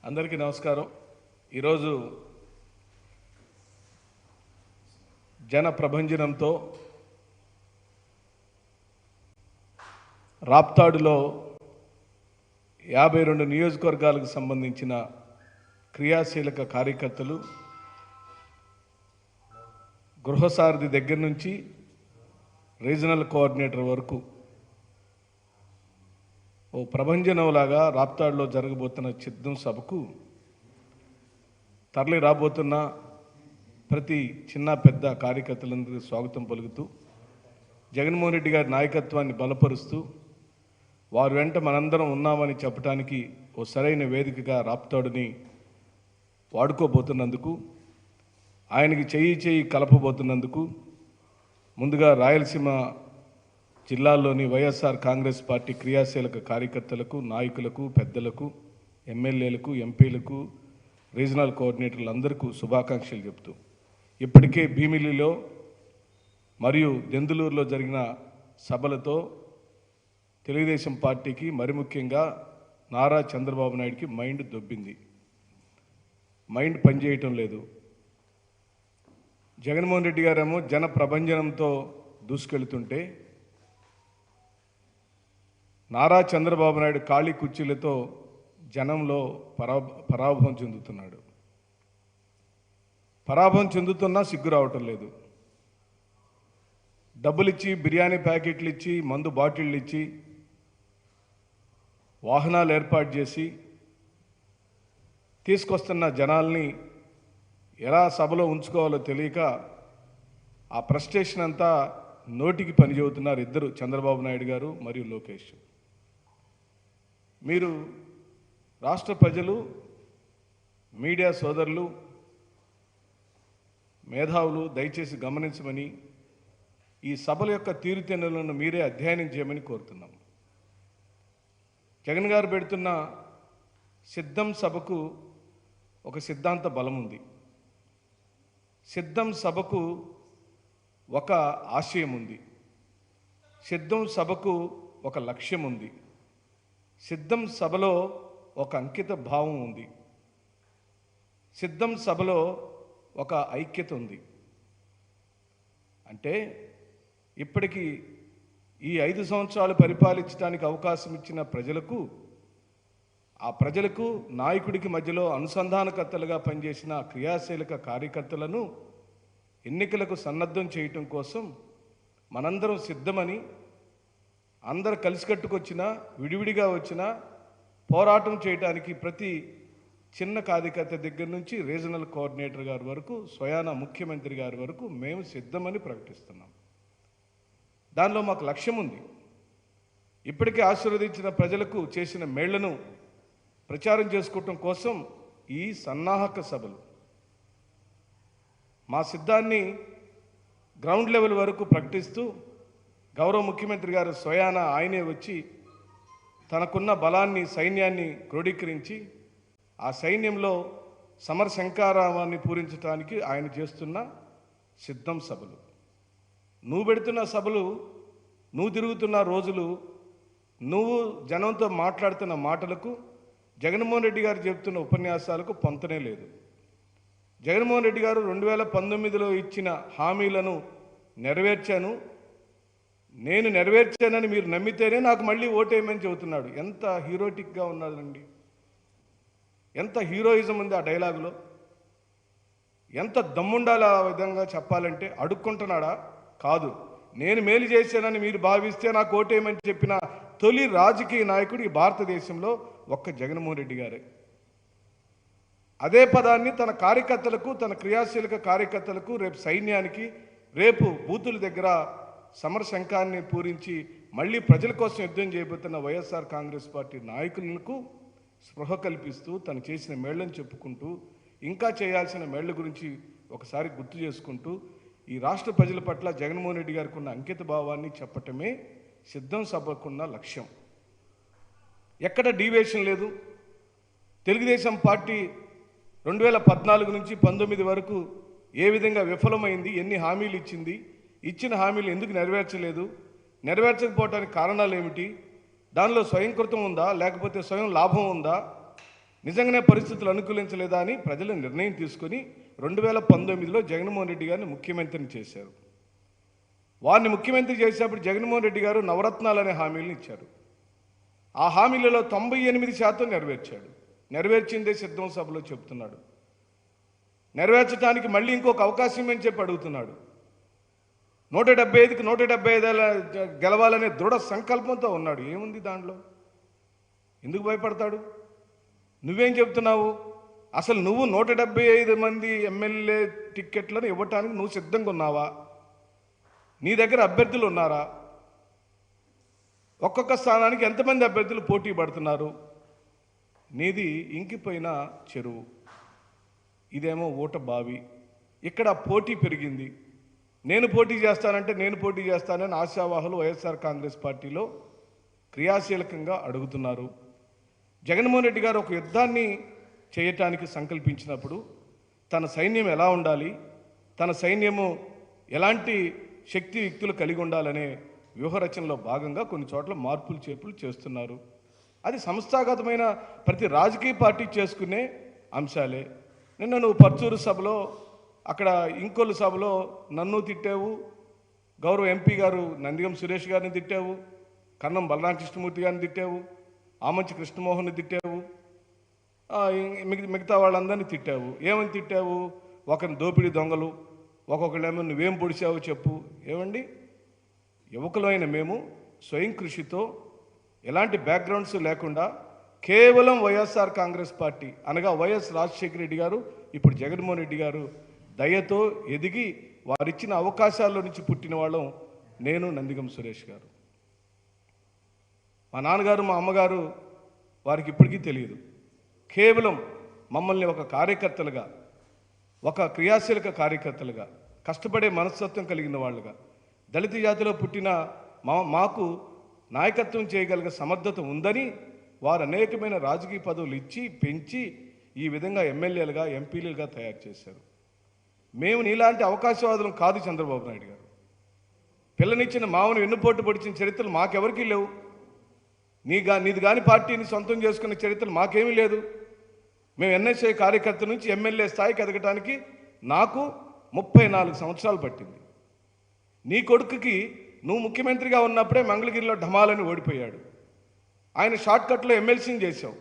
అందరికీ నమస్కారం. ఈరోజు జన ప్రభంజనంతో రాప్తాడులో 52 నియోజకవర్గాలకు సంబంధించిన క్రియాశీలక కార్యకర్తలు గృహసారథి దగ్గర నుంచి రీజనల్ కోఆర్డినేటర్ వరకు ఓ ప్రభంజనంలాగా రాప్తాడులో జరగబోతున్న సిద్ధం సభకు తరలి రాబోతున్న ప్రతి చిన్న పెద్ద కార్యకర్తలందరికీ స్వాగతం పలుకుతూ జగన్మోహన్ రెడ్డి గారి నాయకత్వాన్ని బలపరుస్తూ వారు వెంట మనందరం ఉన్నామని చెప్పడానికి ఓ సరైన వేదికగా రాప్తాడుని వాడుకోబోతున్నందుకు, ఆయనకి చేయి కలపబోతున్నందుకు ముందుగా రాయలసీమ జిల్లాల్లోని వైఎస్ఆర్ కాంగ్రెస్ పార్టీ క్రియాశీలక కార్యకర్తలకు, నాయకులకు, పెద్దలకు, ఎమ్మెల్యేలకు, ఎంపీలకు, రీజనల్ కోఆర్డినేటర్లందరికీ శుభాకాంక్షలు చెప్తూ, ఇప్పటికే భీమిలిలో మరియు దెందులూరులో జరిగిన సభలతో తెలుగుదేశం పార్టీకి, మరి ముఖ్యంగా నారా చంద్రబాబు నాయుడికి మైండ్ దొబ్బింది. మైండ్ పనిచేయటం లేదు. జగన్మోహన్ రెడ్డి గారేమో జన ప్రభంజనంతో దూసుకెళ్తుంటే, నారా చంద్రబాబు నాయుడు ఖాళీ కుర్చీలతో జనంలో పరాభవం చెందుతున్నాడు. పరాభవం చెందుతున్నా సిగ్గు రావటం లేదు. డబ్బులు ఇచ్చి, బిర్యానీ ప్యాకెట్లు ఇచ్చి, మందు బాటిళ్ళు ఇచ్చి, వాహనాలు ఏర్పాటు చేసి తీసుకొస్తున్న జనాల్ని ఎలా సభలో ఉంచుకోవాలో తెలియక ఆ ఫ్రస్ట్రేషన్ అంతా నోటికి పని చెబుతున్నారు ఇద్దరు, చంద్రబాబు నాయుడు గారు మరియు లోకేష్. మీరు రాష్ట్ర ప్రజలు, మీడియా సోదరులు, మేధావులు దయచేసి గమనించమని, ఈ సభల యొక్క తీరుతెన్నులను మీరే అధ్యయనం చేయమని కోరుతున్నాం. జగన్ గారు పెడుతున్న సిద్ధం సభకు ఒక సిద్ధాంత బలం ఉంది. సిద్ధం సభకు ఒక ఆశయం ఉంది. సిద్ధం సభకు ఒక లక్ష్యం ఉంది. సిద్ధం సభలో ఒక అంకిత భావం ఉంది. సిద్ధం సభలో ఒక ఐక్యత ఉంది. అంటే ఇప్పటికీ ఈ 5 సంవత్సరాలు పరిపాలించడానికి అవకాశం ఇచ్చిన ప్రజలకు, ఆ ప్రజలకు నాయకుడికి మధ్యలో అనుసంధానకర్తలుగా పనిచేసిన క్రియాశీలక కార్యకర్తలను ఎన్నికలకు సన్నద్ధం చేయటం కోసం మనందరం సిద్ధమని, అందరు కలిసికట్టుకొచ్చినా, విడివిడిగా వచ్చినా పోరాటం చేయడానికి ప్రతి చిన్న కార్యకర్త దగ్గర నుంచి రీజనల్ కోఆర్డినేటర్ గారి వరకు, స్వయాన ముఖ్యమంత్రి గారి వరకు మేము సిద్ధమని ప్రకటిస్తున్నాం. దానిలో మాకు లక్ష్యం ఉంది. ఇప్పటికే ఆశీర్వదించిన ప్రజలకు చేసిన మేళ్లను ప్రచారం చేసుకోవటం కోసం ఈ సన్నాహక సభలు. మా సిద్ధాన్ని గ్రౌండ్ లెవెల్ వరకు ప్రకటిస్తూ గౌరవ ముఖ్యమంత్రి గారు స్వయాన ఆయనే వచ్చి తనకున్న బలాన్ని, సైన్యాన్ని క్రోడీకరించి ఆ సైన్యంలో సమర శంకారావాన్ని పూరించడానికి ఆయన చేస్తున్న సిద్ధం సభలు. నువ్వు పెడుతున్న సభలు, నువ్వు తిరుగుతున్న రోజులు, నువ్వు జనంతో మాట్లాడుతున్న మాటలకు, జగన్మోహన్ రెడ్డి గారు చెబుతున్న ఉపన్యాసాలకు పొంతనే లేదు. జగన్మోహన్ రెడ్డి గారు 2019లో ఇచ్చిన హామీలను నెరవేర్చాను, నేను నెరవేర్చానని మీరు నమ్మితేనే నాకు మళ్ళీ ఓటేయమని చెబుతున్నాడు. ఎంత హీరోటిక్గా ఉన్నదండి, ఎంత హీరోయిజం ఉంది ఆ డైలాగులో. ఎంత దమ్ముండాలి ఆ విధంగా చెప్పాలంటే. అడుక్కుంటున్నాడా? కాదు, నేను మేలు చేశానని మీరు భావిస్తే నాకు ఓటేయమని చెప్పిన తొలి రాజకీయ నాయకుడు ఈ భారతదేశంలో ఒక్క జగన్మోహన్ రెడ్డి గారే. అదే పదాన్ని తన కార్యకర్తలకు, తన క్రియాశీలక కార్యకర్తలకు, రేపు సైన్యానికి, రేపు బూతుల దగ్గర సమర శంఖాన్ని పూరించి మళ్ళీ ప్రజల కోసం యుద్ధం చేయబోతున్న వైఎస్ఆర్ కాంగ్రెస్ పార్టీ నాయకులకు స్పృహ కల్పిస్తూ, తను చేసిన మేళ్లను చెప్పుకుంటూ, ఇంకా చేయాల్సిన మేళ్ల గురించి ఒకసారి గుర్తు చేసుకుంటూ, ఈ రాష్ట్ర ప్రజల పట్ల జగన్మోహన్ రెడ్డి గారికి ఉన్న అంకిత భావాన్ని చెప్పటమే సిద్ధం సభకున్న లక్ష్యం. ఎక్కడ డీవియేషన్ లేదు. తెలుగుదేశం పార్టీ 2014 నుంచి 19 వరకు ఏ విధంగా విఫలమైంది, ఎన్ని హామీలు ఇచ్చింది, ఇచ్చిన హామీలు ఎందుకు నెరవేర్చలేదు, నెరవేర్చకపోవడానికి కారణాలు ఏమిటి, దానిలో స్వయంకృతం ఉందా లేకపోతే స్వయం లాభం ఉందా, నిజంగానే పరిస్థితులు అనుకూలించలేదా అని ప్రజలు నిర్ణయం తీసుకొని 2019లో జగన్మోహన్ రెడ్డి గారిని ముఖ్యమంత్రిని చేశారు. వారిని ముఖ్యమంత్రి చేసేటప్పుడు జగన్మోహన్ రెడ్డి గారు నవరత్నాలు అనే హామీలను ఇచ్చారు. ఆ హామీలలో 98% నెరవేర్చాడు. నెరవేర్చిందే సిద్ధం సభలో చెప్తున్నాడు. నెరవేర్చడానికి మళ్ళీ ఇంకొక అవకాశం అని చెప్పి అడుగుతున్నాడు. 175కి 175 గెలవాలనే దృఢ సంకల్పంతో ఉన్నాడు. ఏముంది దాంట్లో? ఎందుకు భయపడతాడు? నువ్వేం చెప్తున్నావు? అసలు నువ్వు 175 మంది ఎమ్మెల్యే టిక్కెట్లను ఇవ్వటానికి నువ్వు సిద్ధంగా ఉన్నావా? నీ దగ్గర అభ్యర్థులు ఉన్నారా? ఒక్కొక్క స్థానానికి ఎంతమంది అభ్యర్థులు పోటీ పడుతున్నారు? నీది ఇంకిపోయిన చెరువు, ఇదేమో ఊట బావి. ఇక్కడ పోటీ పెరిగింది. నేను పోటీ చేస్తానంటే నేను పోటీ చేస్తానని ఆశావాహులు వైఎస్ఆర్ కాంగ్రెస్ పార్టీలో క్రియాశీలకంగా అడుగుతున్నారు. జగన్మోహన్ రెడ్డి గారు ఒక యుద్ధాన్ని చేయటానికి సంకల్పించినప్పుడు తన సైన్యం ఎలా ఉండాలి, తన సైన్యము ఎలాంటి శక్తి యుక్తులు కలిగి ఉండాలనే వ్యూహరచనలో భాగంగా కొన్ని చోట్ల మార్పులు చేర్పులు చేస్తున్నారు. అది సంస్థాగతమైన ప్రతి రాజకీయ పార్టీ చేసుకునే అంశాలే. నిన్న నువ్వు పర్చూరు సభలో, అక్కడ ఇంకొల్లు సభలో నన్ను తిట్టావు, గౌరవ ఎంపీ గారు నందిగం సురేష్ గారిని తిట్టావు, కన్నం బలరామకృష్ణమూర్తి గారిని తిట్టావు, ఆమంచి కృష్ణమోహన్ని తిట్టావు, మిగతా వాళ్ళందరినీ తిట్టావు. ఏమని తిట్టావు? ఒకరిని దోపిడీ దొంగలు, ఒక్కొక్కళ్ళేమో నువ్వేం పొడిచావో చెప్పు. ఏమండి, యువకులైన మేము స్వయం కృషితో ఎలాంటి బ్యాక్గ్రౌండ్స్ లేకుండా కేవలం వైఎస్ఆర్ కాంగ్రెస్ పార్టీ అనగా వైఎస్ రాజశేఖర రెడ్డి గారు, ఇప్పుడు జగన్మోహన్ రెడ్డి గారు దయతో ఎదిగి వారిచ్చిన అవకాశాల్లో నుంచి పుట్టిన వాళ్ళం నేను, నందిగం సురేష్ గారు. మా నాన్నగారు మా అమ్మగారు వారికి ఇప్పటికీ తెలియదు. కేవలం మమ్మల్ని ఒక కార్యకర్తలుగా, ఒక క్రియాశీలక కార్యకర్తలుగా, కష్టపడే మనస్తత్వం కలిగిన వాళ్ళుగా, దళిత జాతిలో పుట్టిన మాకు నాయకత్వం చేయగలిగే సమర్థత ఉందని వారు అనేకమైన రాజకీయ పదవులు ఇచ్చి పెంచి ఈ విధంగా ఎమ్మెల్యేలుగా ఎంపీలుగా తయారు చేశారు. మేము నీలాంటి అవకాశవాదులం కాదు చంద్రబాబు నాయుడు గారు. పిల్లనిచ్చిన మామను వెన్నుపోటు పొడిచిన చరిత్రలు మాకెవరికీ లేవు. నీది కాని పార్టీని సొంతం చేసుకున్న చరిత్ర మాకేమీ లేదు. మేము ఎన్ఎస్ఐ కార్యకర్త నుంచి ఎమ్మెల్యే స్థాయికి ఎదగటానికి నాకు 34 సంవత్సరాలు పట్టింది. నీ కొడుకుకి నువ్వు ముఖ్యమంత్రిగా ఉన్నప్పుడే మంగళగిరిలో ఢమాలని ఓడిపోయాడు. ఆయన షార్ట్కట్లో ఎమ్మెల్సీని చేశావు.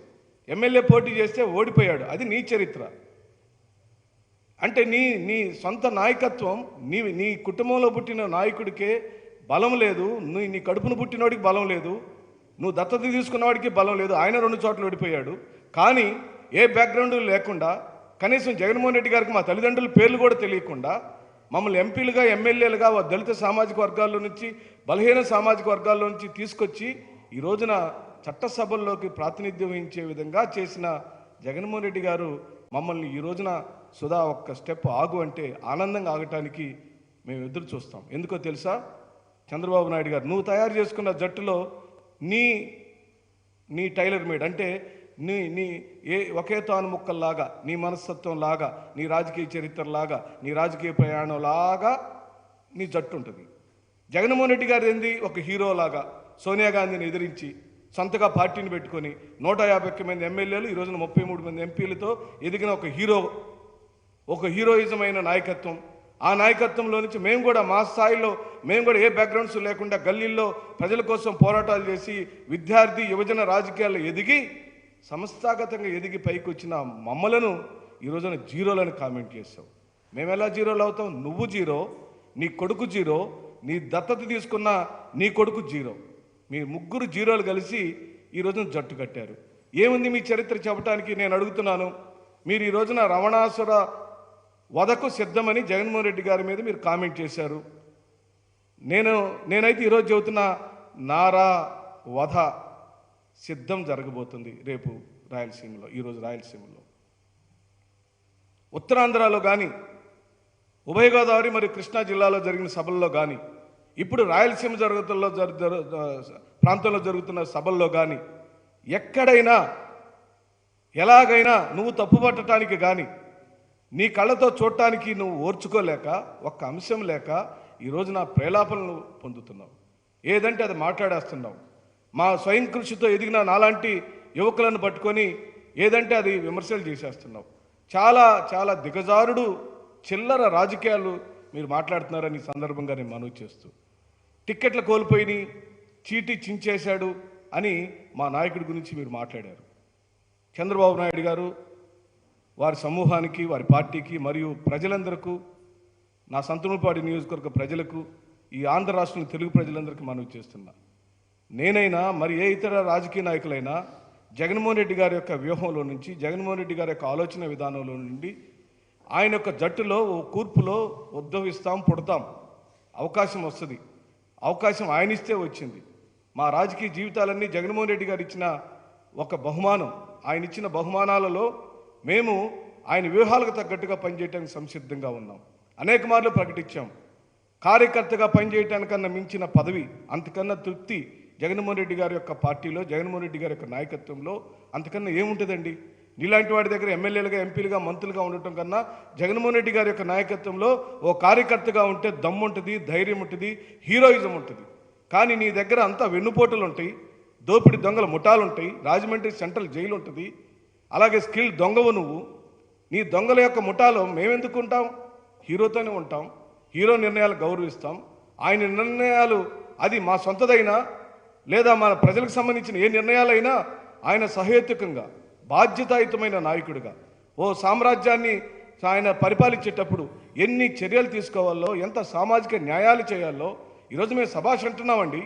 ఎమ్మెల్యే పోటీ చేస్తే ఓడిపోయాడు. అది నీ చరిత్ర. అంటే నీ సొంత నాయకత్వం, నీ కుటుంబంలో పుట్టిన నాయకుడికే బలం లేదు. నీ కడుపును పుట్టినోడికి బలం లేదు. నువ్వు దత్తత తీసుకున్నవాడికి బలం లేదు. ఆయన 2 చోట్ల ఓడిపోయాడు. కానీ ఏ బ్యాక్గ్రౌండ్ లేకుండా, కనీసం జగన్మోహన్ రెడ్డి గారికి మా తల్లిదండ్రుల పేర్లు కూడా తెలియకుండా మమ్మల్ని ఎంపీలుగా ఎమ్మెల్యేలుగా దళిత సామాజిక వర్గాల్లో నుంచి, బలహీన సామాజిక వర్గాల్లో నుంచి తీసుకొచ్చి ఈ రోజున చట్టసభల్లోకి ప్రాతినిధ్యం వహించే విధంగా చేసిన జగన్మోహన్ రెడ్డి గారు మమ్మల్ని ఈ రోజున సుధా ఒక్క స్టెప్ ఆగు అంటే ఆనందంగా ఆగటానికి మేము ఎదురు చూస్తాం. ఎందుకో తెలుసా? చంద్రబాబు నాయుడు గారు, నువ్వు తయారు చేసుకున్న జట్టులో నీ టైలర్ మేడ్ అంటే నీ ఒకే తాను ముక్కల్లాగా, నీ మనస్తత్వం లాగా, నీ రాజకీయ చరిత్రలాగా, నీ రాజకీయ ప్రయాణం లాగా నీ జట్టు ఉంటుంది. జగన్మోహన్ రెడ్డి గారు ఏంది? ఒక హీరోలాగా సోనియా గాంధీని ఎదిరించి సొంతగా పార్టీని పెట్టుకొని 150 మంది ఎమ్మెల్యేలు, ఈ రోజున 33 మంది ఎంపీలతో ఎదిగిన ఒక హీరోయిజమైన నాయకత్వం. ఆ నాయకత్వంలో నుంచి మేము కూడా మా స్థాయిలో, మేము కూడా ఏ బ్యాక్గ్రౌండ్స్ లేకుండా గల్లీల్లో ప్రజల కోసం పోరాటాలు చేసి విద్యార్థి యువజన రాజకీయాల్లో ఎదిగి సంస్థాగతంగా ఎదిగి పైకి వచ్చిన మమ్మలను ఈ రోజున జీరోలని కామెంట్ చేస్తావు. మేము ఎలా జీరోలు అవుతాం? నువ్వు జీరో, నీ కొడుకు జీరో, నీ దత్తత తీసుకున్న నీ కొడుకు జీరో. మీ ముగ్గురు జీరోలు కలిసి ఈ రోజున జట్టు కట్టారు. ఏముంది మీ చరిత్ర చెప్పడానికి? నేను అడుగుతున్నాను. మీరు ఈ రోజున రమణాసుర వధకు సిద్ధమని జగన్మోహన్ రెడ్డి గారి మీద మీరు కామెంట్ చేశారు. నేనైతే ఈరోజు చెబుతున్నా, నారా వధ సిద్ధం జరగబోతుంది రేపు రాయలసీమలో, ఈరోజు రాయలసీమలో, ఉత్తరాంధ్రలో కానీ, ఉభయ గోదావరి మరియు కృష్ణా జిల్లాలో జరిగిన సభల్లో కానీ, ఇప్పుడు రాయలసీమ ప్రాంతంలో జరుగుతున్న సభల్లో కానీ, ఎక్కడైనా ఎలాగైనా నువ్వు తప్పుపట్టడానికి కానీ, నీ కళ్ళతో చూడటానికి నువ్వు ఓర్చుకోలేక, ఒక్క అంశం లేక ఈ రోజు నా ప్రేలాపనలు పొందుతున్నావు. ఏదంటే అది మాట్లాడేస్తున్నావు. మా స్వయం కృషితో ఎదిగిన నాలాంటి యువకులను పట్టుకొని ఏదంటే అది విమర్శలు చేసేస్తున్నావు. చాలా చాలా దిగజారుడు చిల్లర రాజకీయాలు మీరు మాట్లాడుతున్నారని ఈ సందర్భంగా నేను మనవి చేస్తూ, టిక్కెట్లు కోల్పోయి చీటీ చించేశాడు అని మా నాయకుడి గురించి మీరు మాట్లాడారు. చంద్రబాబు నాయుడు గారు వారి సమూహానికి, వారి పార్టీకి మరియు ప్రజలందరికీ, నా సంతనూరుపాడు నియోజకవర్గ ప్రజలకు, ఈ ఆంధ్ర రాష్ట్రంలో తెలుగు ప్రజలందరికీ మనవి చేస్తున్నా, నేనైనా మరి ఏ ఇతర రాజకీయ నాయకులైనా జగన్మోహన్ రెడ్డి గారి యొక్క వ్యూహంలో నుంచి, జగన్మోహన్ రెడ్డి గారి యొక్క ఆలోచన విధానంలో నుండి ఆయన యొక్క జట్టులో ఓ కూర్పులో ఉద్భవిస్తాం, పుడతాం. అవకాశం వస్తుంది. అవకాశం ఆయన ఇస్తే వచ్చింది. మా రాజకీయ జీవితాలన్నీ జగన్మోహన్ రెడ్డి గారు ఇచ్చిన ఒక బహుమానం. ఆయన ఇచ్చిన బహుమానాలలో మేము ఆయన వ్యూహాలకు తగ్గట్టుగా పనిచేయడానికి సంసిద్ధంగా ఉన్నాం. అనేక మార్లు ప్రకటించాం. కార్యకర్తగా పనిచేయటానికన్నా మించిన పదవి, అంతకన్నా తృప్తి జగన్మోహన్ రెడ్డి గారి యొక్క పార్టీలో, జగన్మోహన్ రెడ్డి గారి యొక్క నాయకత్వంలో అంతకన్నా ఏముంటుందండి? నీలాంటి వాడి దగ్గర ఎమ్మెల్యేలుగా, ఎంపీలుగా, మంత్రులుగా ఉండటం కన్నా జగన్మోహన్ రెడ్డి గారి యొక్క నాయకత్వంలో ఓ కార్యకర్తగా ఉంటే దమ్ము ఉంటుంది, ధైర్యం ఉంటుంది, హీరోయిజం ఉంటుంది. కానీ నీ దగ్గర అంతా వెన్నుపోటులు ఉంటాయి, దోపిడి దొంగల ముఠాలు ఉంటాయి, రాజమండ్రి సెంట్రల్ జైలు ఉంటుంది, అలాగే స్కిల్ దొంగవు నువ్వు. నీ దొంగల యొక్క ముఠాలో మేమెందుకు ఉంటాం? హీరోతోనే ఉంటాం. హీరో నిర్ణయాలు గౌరవిస్తాం. ఆయన నిర్ణయాలు అది మా సొంతదైనా లేదా మన ప్రజలకు సంబంధించిన ఏ నిర్ణయాలైనా ఆయన సహేతుకంగా, బాధ్యతాయుతమైన నాయకుడిగా ఓ సామ్రాజ్యాన్ని ఆయన పరిపాలించేటప్పుడు ఎన్ని చర్యలు తీసుకోవాలో, ఎంత సామాజిక న్యాయాలు చేయాలో ఈరోజు మేము సభాష్ అంటున్నామండి.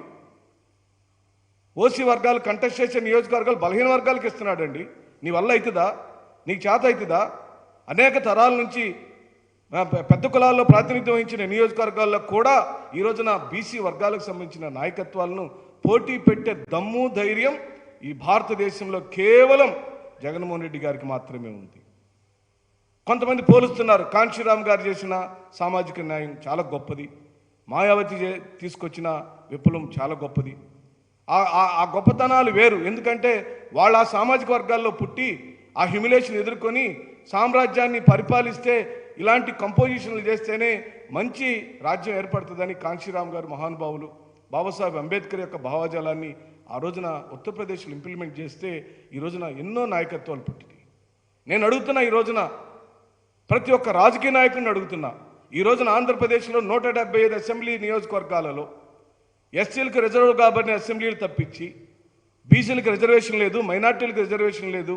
ఓసీ వర్గాలు కంటెస్ట్ చేసే నియోజకవర్గాలు బలహీన వర్గాలకు ఇస్తున్నాడండి. నీ వల్ల అవుతుందా? నీకు చేత అవుతుందా? అనేక తరాల నుంచి పెద్ద కులాల్లో ప్రాతినిధ్యం వహించిన నియోజకవర్గాల్లో కూడా ఈ రోజున బీసీ వర్గాలకు సంబంధించిన నాయకత్వాలను పోటీ పెట్టే దమ్ము, ధైర్యం ఈ భారతదేశంలో కేవలం జగన్మోహన్ రెడ్డి గారికి మాత్రమే ఉంది. కొంతమంది పోలుస్తున్నారు, కాంశీరామ్ గారు చేసిన సామాజిక న్యాయం చాలా గొప్పది, మాయావతి తీసుకొచ్చిన విప్లవం చాలా గొప్పది. ఆ గొప్పతనాలు వేరు. ఎందుకంటే వాళ్ళ ఆ సామాజిక వర్గాల్లో పుట్టి ఆ హ్యూమిలేషన్ ఎదుర్కొని సామ్రాజ్యాన్ని పరిపాలిస్తే, ఇలాంటి కంపోజిషన్లు చేస్తేనే మంచి రాజ్యం ఏర్పడుతుందని కాంశీరామ్ గారు మహానుభావులు, బాబాసాహెబ్ అంబేద్కర్ యొక్క భావజాలాన్ని ఆ రోజున ఉత్తరప్రదేశ్లో ఇంప్లిమెంట్ చేస్తే ఈ రోజున ఎన్నో నాయకత్వాలు పుట్టినాయి. నేను అడుగుతున్నా, ఈ రోజున ప్రతి ఒక్క రాజకీయ నాయకుడిని అడుగుతున్నా, ఈ రోజున ఆంధ్రప్రదేశ్లో 175 అసెంబ్లీ నియోజకవర్గాలలో ఎస్సీలకు రిజర్వ్ కాబడిన అసెంబ్లీలు తప్పించి బీసీలకు రిజర్వేషన్ లేదు, మైనార్టీలకు రిజర్వేషన్ లేదు,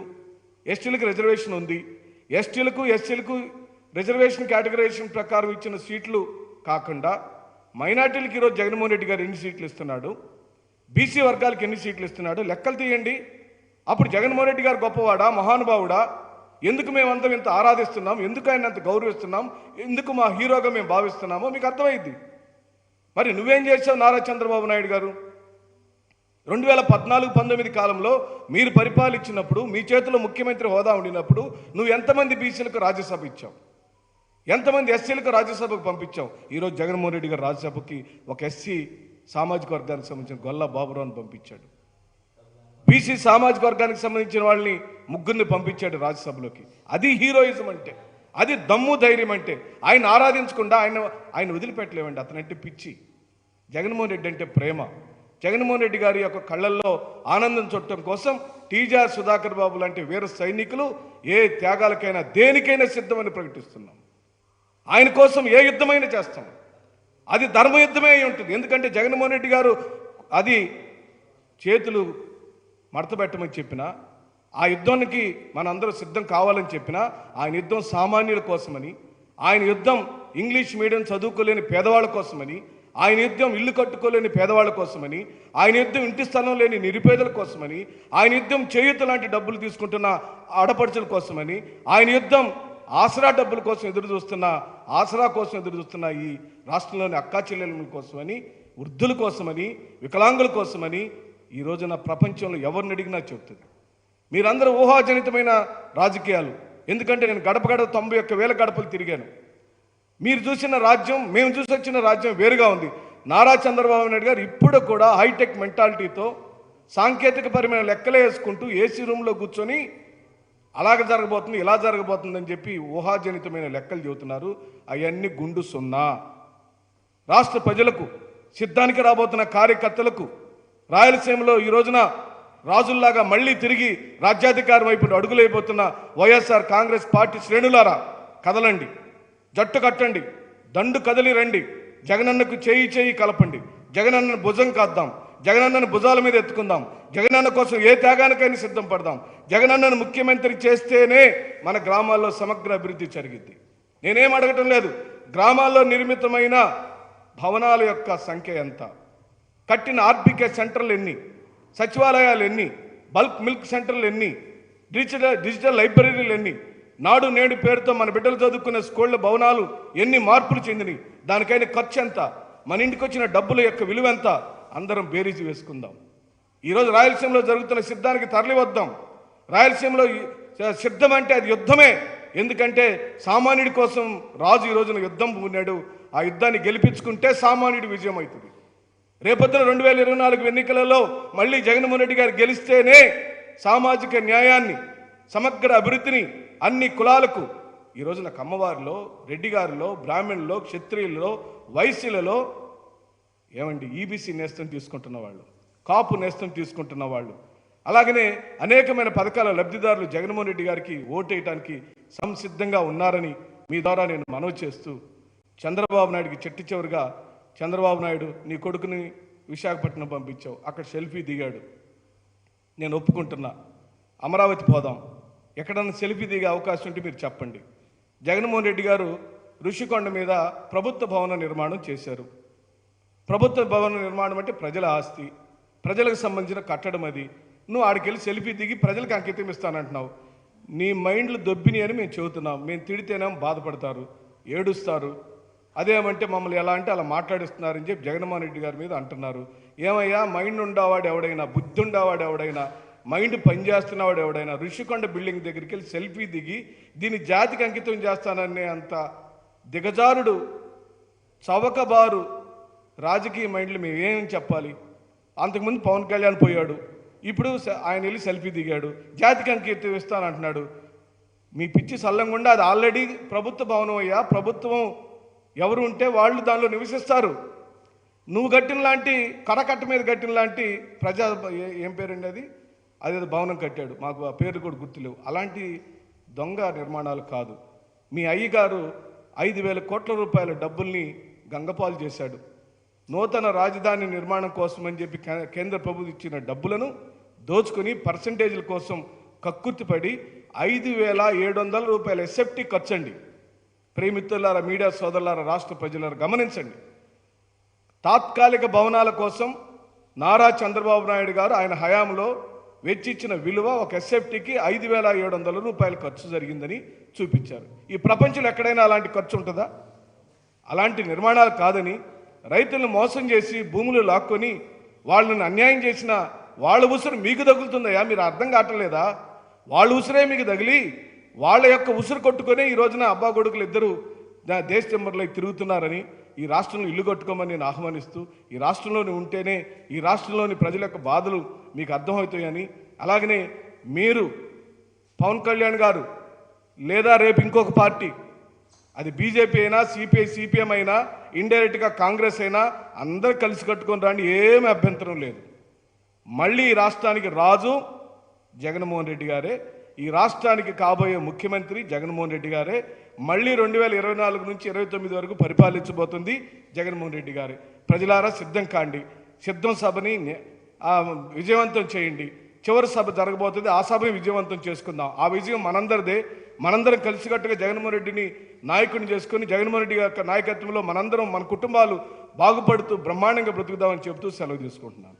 ఎస్టీలకు రిజర్వేషన్ ఉంది. ఎస్టీలకు, ఎస్సీలకు రిజర్వేషన్ కేటగరైజేషన్ ప్రకారం ఇచ్చిన సీట్లు కాకుండా మైనార్టీలకు ఈరోజు జగన్మోహన్ రెడ్డి గారు ఎన్ని సీట్లు ఇస్తున్నాడు, బీసీ వర్గాలకు ఎన్ని సీట్లు ఇస్తున్నాడు, లెక్కలు తీయండి. అప్పుడు జగన్మోహన్ రెడ్డి గారు గొప్పవాడా, మహానుభావుడా? ఎందుకు మేమంతా ఇంత ఆరాధిస్తున్నాం, ఎందుకు ఆయన అంత గౌరవిస్తున్నాం, ఎందుకు మా హీరోగా మేము భావిస్తున్నామో మీకు అర్థమైంది. మరి నువ్వేం చేసావు నారా చంద్రబాబు నాయుడు గారు? 2014-19 కాలంలో మీరు పరిపాలించినప్పుడు, మీ చేతిలో ముఖ్యమంత్రి హోదా ఉండినప్పుడు నువ్వు ఎంతమంది బీసీలకు రాజ్యసభ ఇచ్చావు, ఎంతమంది ఎస్సీలకు రాజ్యసభకు పంపించావు? ఈరోజు జగన్మోహన్ రెడ్డి గారు రాజ్యసభకి ఒక ఎస్సీ సామాజిక వర్గానికి సంబంధించిన గొల్లా బాబురావుని పంపించాడు. బీసీ సామాజిక వర్గానికి సంబంధించిన వాళ్ళని ముగ్గురిని పంపించాడు రాజ్యసభలోకి. అది హీరోయిజం అంటే, అది దమ్ము, ధైర్యం అంటే. ఆయన ఆరాధించకుండా ఆయన వదిలిపెట్టలేమండి. అతనంటే పిచ్చి. జగన్మోహన్ రెడ్డి అంటే ప్రేమ. జగన్మోహన్ రెడ్డి గారి యొక్క కళ్ళల్లో ఆనందం చూడటం కోసం టీజార్ సుధాకర్ బాబు లాంటి వీర సైనికులు ఏ త్యాగాలకైనా, దేనికైనా సిద్ధమని ప్రకటిస్తున్నాం. ఆయన కోసం ఏ యుద్ధమైనా చేస్తాం. అది ధర్మయుద్ధమే అయి ఉంటుంది. ఎందుకంటే జగన్మోహన్ రెడ్డి గారు అది చేతులు మడతపెట్టమని చెప్పినా, ఆ యుద్ధానికి మనందరూ సిద్ధం కావాలని చెప్పినా, ఆయన యుద్ధం సామాన్యుల కోసమని, ఆయన యుద్ధం ఇంగ్లీష్ మీడియం చదువుకోలేని పేదవాళ్ళ కోసమని, ఆయన యుద్ధం ఇల్లు కట్టుకోలేని పేదవాళ్ళ కోసమని, ఆయన యుద్ధం ఇంటి స్థలం లేని నిరుపేదల కోసమని, ఆయన యుద్ధం చేయూత లాంటి డబ్బులు తీసుకుంటున్న ఆడపడుచుల కోసమని, ఆయన యుద్ధం ఆసరా డబ్బుల కోసం ఎదురు చూస్తున్న, ఆసరా కోసం ఎదురు చూస్తున్న ఈ రాష్ట్రంలోని అక్కా చెల్లెల కోసమని, వృద్ధుల కోసమని, వికలాంగుల కోసమని ఈ రోజున ప్రపంచంలో ఎవరిని అడిగినా చెప్తుంది. మీరందరూ ఊహాజనితమైన రాజకీయాలు. ఎందుకంటే నేను గడప 91,000 గడపలు తిరిగాను. మీరు చూసిన రాజ్యం, మేము చూసి వచ్చిన రాజ్యం వేరుగా ఉంది. నారా చంద్రబాబు నాయుడు గారు ఇప్పుడు కూడా హైటెక్ మెంటాలిటీతో సాంకేతికపరమైన లెక్కలే వేసుకుంటూ ఏసీ రూమ్లో కూర్చొని అలాగ జరగబోతుంది, ఇలా జరగబోతుందని చెప్పి ఊహాజనితమైన లెక్కలు చెబుతున్నారు. అవన్నీ గుండు సున్నా. రాష్ట్ర ప్రజలకు, సిద్ధానికి రాబోతున్న కార్యకర్తలకు, రాయలసీమలో ఈ రోజున రాజుల్లాగా మళ్ళీ తిరిగి రాజ్యాధికారం వైపు అడుగులైపోతున్న వైఎస్ఆర్ కాంగ్రెస్ పార్టీ శ్రేణులారా, కదలండి, జట్టు కట్టండి, దండు కదిలి రండి, జగనన్నకు చేయి చేయి కలపండి, జగనన్నను భుజం కాద్దాం, జగనన్నను భుజాల మీద ఎత్తుకుందాం, జగనన్న కోసం ఏ త్యాగానికైనా సిద్ధం పడదాం. జగనన్నను ముఖ్యమంత్రి చేస్తేనే మన గ్రామాల్లో సమగ్ర అభివృద్ధి జరిగింది. నేనేం అడగటం లేదు, గ్రామాల్లో నిర్మితమైన భవనాల యొక్క సంఖ్య ఎంత, కట్టిన ఆర్బీకే సెంటర్లు ఎన్ని, సచివాలయాలు ఎన్ని, బల్క్ మిల్క్ సెంటర్లు ఎన్ని, డిజిటల్ లైబ్రరీలు ఎన్ని, నాడు నేడు పేరుతో మన బిడ్డలు చదువుకునే స్కూళ్ళ భవనాలు ఎన్ని మార్పులు చెందినాయి, దానికైనా ఖర్చు ఎంత, మన ఇంటికి వచ్చిన డబ్బుల యొక్క విలువ ఎంత, అందరం బేరీజు వేసుకుందాం. ఈరోజు రాయలసీమలో జరుగుతున్న సిద్ధానికి తరలి వద్దాం. రాయలసీమలో సిద్ధం అంటే అది యుద్ధమే. ఎందుకంటే సామాన్యుడి కోసం రాజు ఈ రోజున యుద్ధం ఉన్నాడు. ఆ యుద్ధాన్ని గెలిపించుకుంటే సామాన్యుడి విజయం అవుతుంది. రేపొద్దున 2024 ఎన్నికలలో మళ్ళీ జగన్మోహన్ రెడ్డి గారు గెలిస్తేనే సామాజిక న్యాయాన్ని, సమగ్ర అభివృద్ధిని అన్ని కులాలకు, ఈ రోజున కమ్మవారిలో, రెడ్డి గారిలో, బ్రాహ్మణుల్లో, క్షత్రియుల్లో, వైశ్యులలో ఏమండి ఈబీసీ నేస్తం తీసుకుంటున్న వాళ్ళు, కాపు నేస్తం తీసుకుంటున్న వాళ్ళు, అలాగనే అనేకమైన పథకాల లబ్ధిదారులు జగన్మోహన్ రెడ్డి గారికి ఓటేయడానికి సంసిద్ధంగా ఉన్నారని మీ ద్వారా నేను మనవి చేస్తూ, చంద్రబాబు నాయుడికి చెట్టు చివరిగా, చంద్రబాబు నాయుడు నీ కొడుకుని విశాఖపట్నం పంపించావు, అక్కడ సెల్ఫీ దిగాడు, నేను ఒప్పుకుంటున్నా, అమరావతి పోదాం, ఎక్కడన్నా సెల్ఫీ దిగే అవకాశం ఉంటే మీరు చెప్పండి. జగన్మోహన్ రెడ్డి గారు ఋషికొండ మీద ప్రభుత్వ భవన నిర్మాణం చేశారు. ప్రభుత్వ భవన నిర్మాణం అంటే ప్రజల ఆస్తి, ప్రజలకు సంబంధించిన కట్టడం. అది నువ్వు ఆడికి వెళ్ళి సెల్ఫీ దిగి ప్రజలకు అంకితం ఇస్తానంటున్నావు. నీ మైండ్లు దొబ్బిని అని మేము చెబుతున్నాం. మేము తిడితేనేమో బాధపడతారు, ఏడుస్తారు. అదేమంటే మమ్మల్ని ఎలా అంటే అలా మాట్లాడిస్తున్నారని చెప్పి జగన్మోహన్ రెడ్డి గారి మీద అంటున్నారు. ఏమయ్యా, మైండ్ ఉండేవాడు ఎవడైనా, బుద్ధి ఉండేవాడు ఎవడైనా, మైండ్ పనిచేస్తున్నవాడు ఎవడైనా ఋషికొండ బిల్డింగ్ దగ్గరికి వెళ్ళి సెల్ఫీ దిగి దీన్ని జాతికి అంకితం చేస్తాననే అంత దిగజారుడు, చవకబారు రాజకీయ మైండ్లు మేము ఏమని చెప్పాలి? అంతకుముందు పవన్ కళ్యాణ్ పోయాడు, ఇప్పుడు ఆయన వెళ్ళి సెల్ఫీ దిగాడు, జాతికి అంకితం ఇస్తానంటున్నాడు. మీ పిచ్చి సల్లంగుండా అది ఆల్రెడీ ప్రభుత్వ భవనం అయ్యా. ప్రభుత్వం ఎవరు ఉంటే వాళ్ళు దానిలో నివసిస్తారు. నువ్వు కట్టిన లాంటి కరకట్ట మీద కట్టిన లాంటి ప్రజా ఏం పేరండి అది, అదేదో భవనం కట్టాడు, మాకు ఆ పేర్లు కూడా గుర్తులేవు. అలాంటి దొంగ నిర్మాణాలు కాదు. మీ అయ్యగారు 5,000 కోట్ల రూపాయల డబ్బుల్ని గంగపాలు చేశాడు. నూతన రాజధాని నిర్మాణం కోసం అని చెప్పి కేంద్ర ప్రభుత్వం ఇచ్చిన డబ్బులను దోచుకొని పర్సంటేజీల కోసం కక్కుర్తిపడి 5,700 రూపాయల ఎస్ఎఫ్టీ ఖర్చండి. ప్రేమితులారా, మీడియా సోదరులారా, రాష్ట్ర ప్రజలారా గమనించండి. తాత్కాలిక భవనాల కోసం నారా చంద్రబాబు నాయుడు గారు ఆయన హయాంలో వెచ్చించిన విలువ ఒక ఎస్ఎఫ్టీకి 5,700 రూపాయలు ఖర్చు జరిగిందని చూపించారు. ఈ ప్రపంచంలో ఎక్కడైనా అలాంటి ఖర్చు ఉంటుందా? అలాంటి నిర్మాణాలు కాదని రైతులను మోసం చేసి భూములు లాక్కొని వాళ్ళని అన్యాయం చేసిన వాళ్ళ ఉసురు మీకు తగులుతుందయ్యా. మీరు అర్థం కావట్లేదా? వాళ్ళ ఉసురే మీకు తగిలి వాళ్ళ యొక్క ఉసురు కొట్టుకొని ఈ రోజున అబ్బా కొడుకులు ఇద్దరు దేశ చెంబర్లో తిరుగుతున్నారని ఈ రాష్ట్రంలో ఇల్లు కట్టుకోమని నేను ఆహ్వానిస్తూ, ఈ రాష్ట్రంలోని ఉంటేనే ఈ రాష్ట్రంలోని ప్రజల యొక్క బాధలు మీకు అర్థమవుతాయని, అలాగనే మీరు పవన్ కళ్యాణ్ గారు లేదా రేపు ఇంకొక పార్టీ, అది బీజేపీ అయినా, సిపిఐ సిపిఎం అయినా, ఇండైరెక్ట్గా కాంగ్రెస్ అయినా, అందరూ కలిసి కట్టుకొని రాండి, ఏమీ అభ్యంతరం లేదు. మళ్ళీ ఈ రాష్ట్రానికి రాజు జగన్మోహన్ రెడ్డి గారే, ఈ రాష్ట్రానికి కాబోయే ముఖ్యమంత్రి జగన్మోహన్ రెడ్డి గారే, మళ్ళీ 2024 నుంచి 29 వరకు పరిపాలించబోతుంది జగన్మోహన్ రెడ్డి గారే. ప్రజలారా సిద్ధం కాండి, సిద్ధం సభని విజయవంతం చేయండి. చివరి సభ జరగబోతుంది, ఆ సభని విజయవంతం చేసుకుందాం. ఆ విజయం మనందరిదే. మనందరం కలిసికట్టుగా జగన్మోహన్ రెడ్డిని నాయకుడిని చేసుకొని జగన్మోహన్ రెడ్డి యొక్క నాయకత్వంలో మనందరం, మన కుటుంబాలు బాగుపడుతూ బ్రహ్మాండంగా బ్రతుకుదామని చెబుతూ సెలవు తీసుకుంటున్నాను.